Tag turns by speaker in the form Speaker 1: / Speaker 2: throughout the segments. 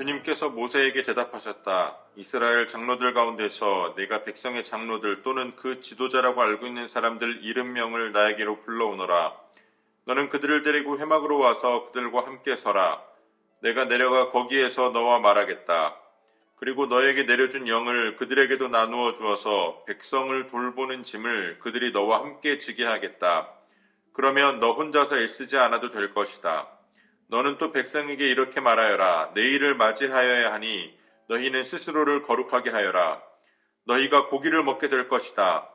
Speaker 1: 주님께서 모세에게 대답하셨다. 이스라엘 장로들 가운데서 내가 백성의 장로들 또는 그 지도자라고 알고 있는 사람들 이름명을 나에게로 불러오너라. 너는 그들을 데리고 회막으로 와서 그들과 함께 서라. 내가 내려가 거기에서 너와 말하겠다. 그리고 너에게 내려준 영을 그들에게도 나누어 주어서 백성을 돌보는 짐을 그들이 너와 함께 지게 하겠다. 그러면 너 혼자서 애쓰지 않아도 될 것이다. 너는 또 백성에게 이렇게 말하여라. 내일을 맞이하여야 하니 너희는 스스로를 거룩하게 하여라. 너희가 고기를 먹게 될 것이다.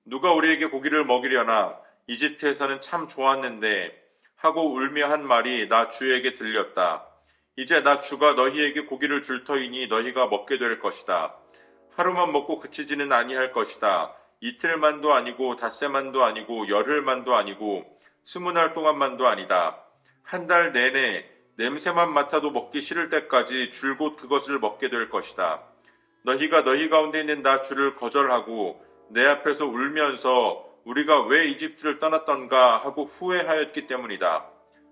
Speaker 1: 누가 우리에게 고기를 먹이려나? 이집트에서는 참 좋았는데 하고 울며 한 말이 나 주에게 들렸다. 이제 나 주가 너희에게 고기를 줄 터이니 너희가 먹게 될 것이다. 하루만 먹고 그치지는 아니할 것이다. 이틀만도 아니고 닷새만도 아니고 열흘만도 아니고 20날 동안만도 아니다. 한 달 내내 냄새만 맡아도 먹기 싫을 때까지 줄곧 그것을 먹게 될 것이다. 너희가 너희 가운데 있는 나 주를 거절하고 내 앞에서 울면서 우리가 왜 이집트를 떠났던가 하고 후회하였기 때문이다.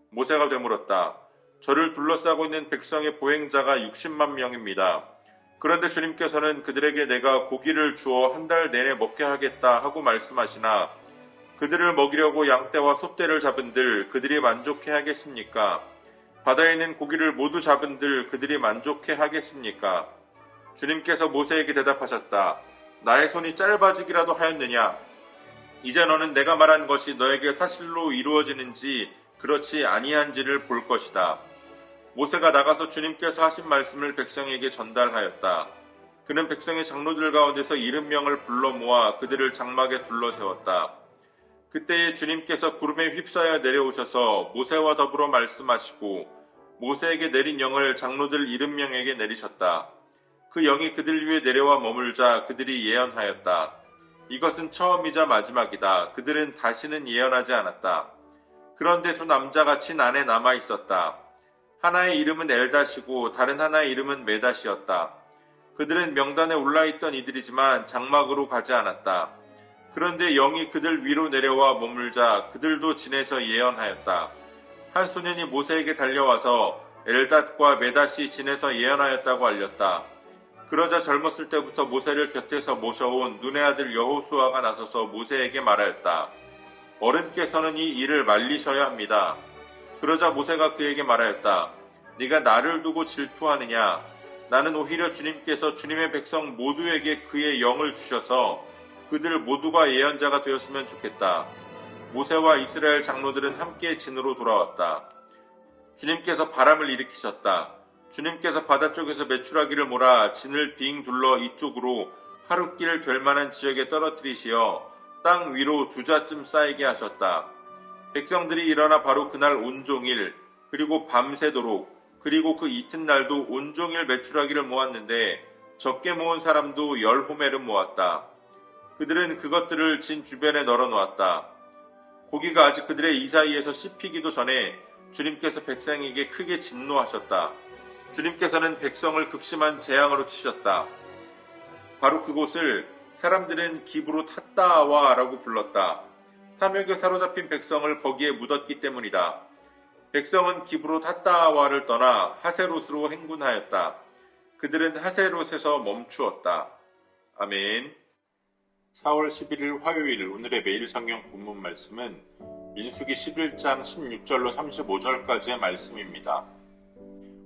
Speaker 1: 모세가 되물었다. 저를 둘러싸고 있는 백성의 보행자가 60만 명입니다. 그런데 주님께서는 그들에게 내가 고기를 주어 한 달 내내 먹게 하겠다 하고 말씀하시나 그들을 먹이려고 양떼와 소떼를 잡은들 그들이 만족해 하겠습니까? 바다에 있는 고기를 모두 잡은들 그들이 만족해 하겠습니까? 주님께서 모세에게 대답하셨다. 나의 손이 짧아지기라도 하였느냐? 이제 너는 내가 말한 것이 너에게 사실로 이루어지는지 그렇지 아니한지를 볼 것이다. 모세가 나가서 주님께서 하신 말씀을 백성에게 전달하였다. 그는 백성의 장로들 가운데서 70명을 불러 모아 그들을 장막에 둘러세웠다. 그때에 주님께서 구름에 휩싸여 내려오셔서 모세와 더불어 말씀하시고 모세에게 내린 영을 장로들 70명에게 내리셨다. 그 영이 그들 위에 내려와 머물자 그들이 예언하였다. 이것은 처음이자 마지막이다. 그들은 다시는 예언하지 않았다. 그런데 두 남자가 친 안에 남아 있었다. 하나의 이름은 엘닷이고 다른 하나의 이름은 메닷이었다. 그들은 명단에 올라있던 이들이지만 장막으로 가지 않았다. 그런데 영이 그들 위로 내려와 머물자 그들도 진에서 예언하였다. 한 소년이 모세에게 달려와서 엘닷과 메닷이 진에서 예언하였다고 알렸다. 그러자 젊었을 때부터 모세를 곁에서 모셔온 눈의 아들 여호수아가 나서서 모세에게 말하였다. 어른께서는 이 일을 말리셔야 합니다. 그러자 모세가 그에게 말하였다. 네가 나를 두고 질투하느냐? 나는 오히려 주님께서 주님의 백성 모두에게 그의 영을 주셔서 그들 모두가 예언자가 되었으면 좋겠다. 모세와 이스라엘 장로들은 함께 진으로 돌아왔다. 주님께서 바람을 일으키셨다. 주님께서 바다 쪽에서 메추라기를 몰아 진을 빙 둘러 이쪽으로 하룻길 될 만한 지역에 떨어뜨리시어 땅 위로 2자쯤 쌓이게 하셨다. 백성들이 일어나 바로 그날 온종일 그리고 밤새도록 그리고 그 이튿날도 온종일 메추라기를 모았는데 적게 모은 사람도 10호멜은 모았다. 그들은 그것들을 진 주변에 널어놓았다. 고기가 아직 그들의 이 사이에서 씹히기도 전에 주님께서 백성에게 크게 진노하셨다. 주님께서는 백성을 극심한 재앙으로 치셨다. 바로 그곳을 사람들은 기브로 탔다와라고 불렀다. 탐욕에 사로잡힌 백성을 거기에 묻었기 때문이다. 백성은 기브로 탔다와를 떠나 하세롯으로 행군하였다. 그들은 하세롯에서 멈추었다. 아멘. 4월 11일 화요일 오늘의 매일 성경 본문 말씀은 민수기 11장 16절로 35절까지의 말씀입니다.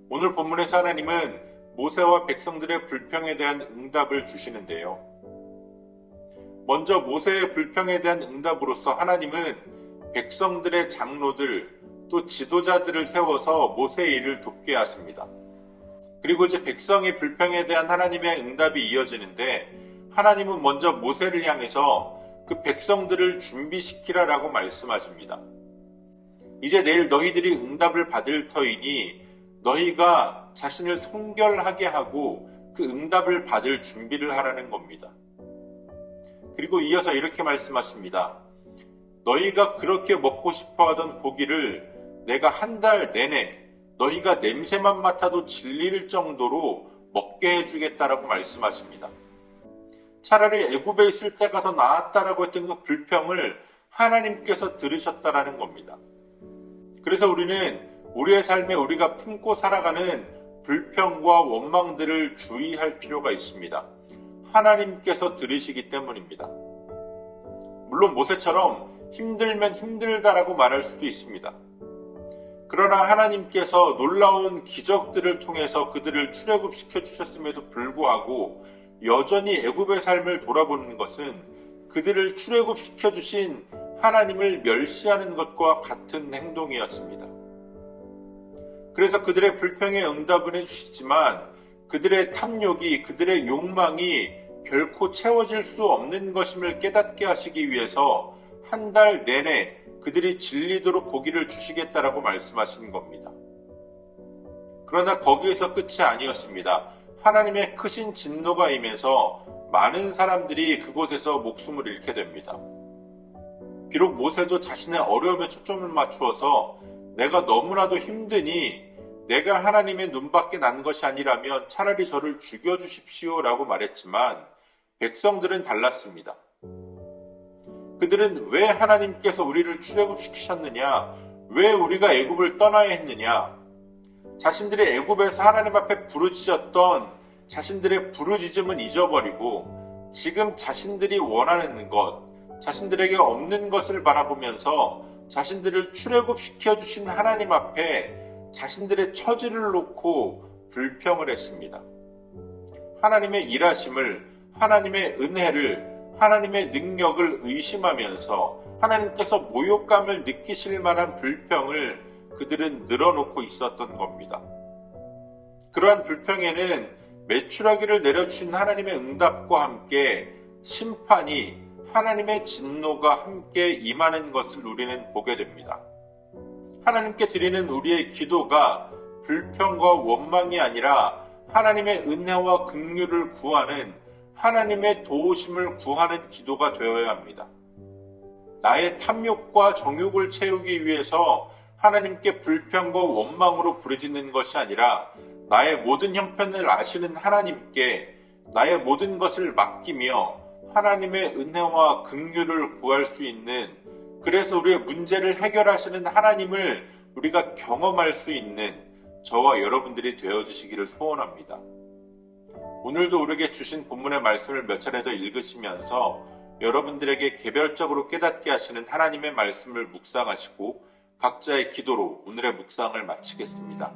Speaker 1: 오늘 본문에서 하나님은 모세와 백성들의 불평에 대한 응답을 주시는데요. 먼저 모세의 불평에 대한 응답으로서 하나님은 백성들의 장로들 또 지도자들을 세워서 모세의 일을 돕게 하십니다. 그리고 이제 백성의 불평에 대한 하나님의 응답이 이어지는데 하나님은 먼저 모세를 향해서 그 백성들을 준비시키라라고 말씀하십니다. 이제 내일 너희들이 응답을 받을 터이니 너희가 자신을 성결하게 하고 그 응답을 받을 준비를 하라는 겁니다. 그리고 이어서 이렇게 말씀하십니다. 너희가 그렇게 먹고 싶어 하던 고기를 내가 한 달 내내 너희가 냄새만 맡아도 질릴 정도로 먹게 해주겠다라고 말씀하십니다. 차라리 애굽에 있을 때가 더 나았다라고 했던 그 불평을 하나님께서 들으셨다라는 겁니다. 그래서 우리는 우리의 삶에 우리가 품고 살아가는 불평과 원망들을 주의할 필요가 있습니다. 하나님께서 들으시기 때문입니다. 물론 모세처럼 힘들면 힘들다라고 말할 수도 있습니다. 그러나 하나님께서 놀라운 기적들을 통해서 그들을 출애굽시켜 주셨음에도 불구하고 여전히 애굽의 삶을 돌아보는 것은 그들을 출애굽시켜 주신 하나님을 멸시하는 것과 같은 행동이었습니다. 그래서 그들의 불평에 응답은 해주시지만 그들의 탐욕이, 그들의 욕망이 결코 채워질 수 없는 것임을 깨닫게 하시기 위해서 한 달 내내 그들이 질리도록 고기를 주시겠다라고 말씀하신 겁니다. 그러나 거기에서 끝이 아니었습니다. 하나님의 크신 진노가 임해서 많은 사람들이 그곳에서 목숨을 잃게 됩니다. 비록 모세도 자신의 어려움에 초점을 맞추어서 내가 너무나도 힘드니 내가 하나님의 눈밖에 난 것이 아니라면 차라리 저를 죽여주십시오 라고 말했지만 백성들은 달랐습니다. 그들은 왜 하나님께서 우리를 출애굽시키셨느냐? 왜 우리가 애굽을 떠나야 했느냐? 자신들이 애굽에서 하나님 앞에 부르짖었던 자신들의 부르짖음은 잊어버리고 지금 자신들이 원하는 것, 자신들에게 없는 것을 바라보면서 자신들을 출애굽시켜 주신 하나님 앞에 자신들의 처지를 놓고 불평을 했습니다. 하나님의 일하심을, 하나님의 은혜를, 하나님의 능력을 의심하면서 하나님께서 모욕감을 느끼실 만한 불평을 그들은 늘어놓고 있었던 겁니다. 그러한 불평에는 메추라기를 내려주신 하나님의 응답과 함께 심판이, 하나님의 진노가 함께 임하는 것을 우리는 보게 됩니다. 하나님께 드리는 우리의 기도가 불평과 원망이 아니라 하나님의 은혜와 긍휼을 구하는, 하나님의 도우심을 구하는 기도가 되어야 합니다. 나의 탐욕과 정욕을 채우기 위해서 하나님께 불평과 원망으로 부르짖는 것이 아니라 나의 모든 형편을 아시는 하나님께 나의 모든 것을 맡기며 하나님의 은혜와 긍휼을 구할 수 있는, 그래서 우리의 문제를 해결하시는 하나님을 우리가 경험할 수 있는 저와 여러분들이 되어주시기를 소원합니다. 오늘도 우리에게 주신 본문의 말씀을 몇 차례 더 읽으시면서 여러분들에게 개별적으로 깨닫게 하시는 하나님의 말씀을 묵상하시고 각자의 기도로 오늘의 묵상을 마치겠습니다.